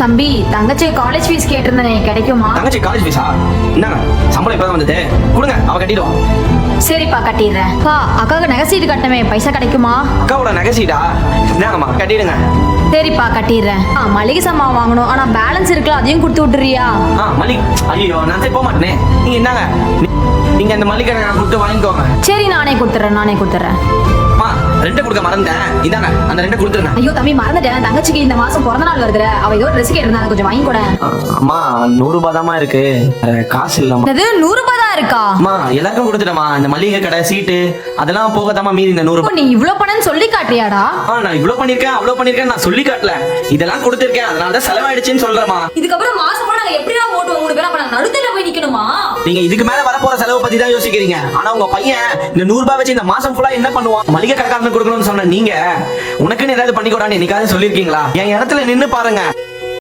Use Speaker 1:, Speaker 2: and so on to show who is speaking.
Speaker 1: தம்பி, தங்கச்சி college fees கேட்டிருந்தேன், கிடைக்குமா?
Speaker 2: தங்கச்சி காலேஜ் ஃபீஸா? என்னங்க சம்பளம் இப்பதான் வந்தது, கொடுங்க அவ கட்டிடுவோம்.
Speaker 1: சரிப்பா, கட்டிடுறேன். பா, அக்காவுக்கு நகை சீட்டு கட்டமே, பைசா கிடைக்குமா?
Speaker 2: அக்காவோட நகை சீடா? என்னங்கம்மா கட்டிடுங்க.
Speaker 1: சரிப்பா, கட்டிடுறேன். மளிகை சாமான் வாங்கணும், ஆனா பேலன்ஸ் இருக்குல்ல, அதையும் கொடுத்து விட்டுறியா?
Speaker 2: மளிகை ஐயோ நான் போக மாட்டேனே. நீங்க என்னங்க நீங்க அந்த மளிகை கொடுத்து வாங்கிக்கோங்க.
Speaker 1: சரி, நானே கொடுத்துறேன்.
Speaker 2: ரெண்டு கொடுக்க மறந்தேன், இதாங்க அந்த ரெண்டு கொடுத்துருங்க.
Speaker 1: ஐயோ தம்பி, மறந்துட்டேன். தங்கச்சிக்கு இந்த மாசம் பிறந்த நாள் வருதுல, அவ ஏதோ ட்ரெஸ் கேட்டிருந்தா, கொஞ்சம் வாங்கி கூட.
Speaker 2: அம்மா 100 ரூபாய் தான் இருக்கு, காசு இல்லம்மா.
Speaker 1: அது 100 ரூபாய் தான் இருக்கா?
Speaker 2: அம்மா எல்லாருக்கும் கொடுத்துட்டேமா, இந்த மளிகை கடை சீட்டு அதெல்லாம் போகதாமா மீதி இந்த 100 ரூபாய்.
Speaker 1: நீ இவ்வளவு பணம் சொல்லி காட்டுறியாடா?
Speaker 2: நான் இவ்வளவு பண்ணிருக்கேன் அவ்வளவு பண்ணிருக்கேன் நான் சொல்லி காட்டல, இதெல்லாம் கொடுத்திருக்கேன், அதனால தான் செலவாயிடுச்சுன்னு சொல்றேமா.
Speaker 1: இதுக்கப்புறம் மாசம் போனா நாங்க எப்படிடா ஓட்டுவோம்? 3 பேரும் அப்ப நாங்க நடுத்தல போய் நிக்கணுமா?
Speaker 2: நீங்க இதுக்கு மேல வரப்போற செலவு பத்தி தான் யோசிக்கிறீங்க. ஆனா உங்க பையன் இந்த 100 ரூபாய் வச்சு இந்த மாசம் ஃபுல்லா என்ன பண்ணுவான்? மளிகை கடைக்காரனுக்கு கொடுக்கணும்னு சொன்ன நீங்க உனக்குன்னு ஏதாவது பண்ணிக்கூடான்னு என்னைக்காவது சொல்லிருக்கீங்களா? என் இடத்துல நின்னு பாருங்க.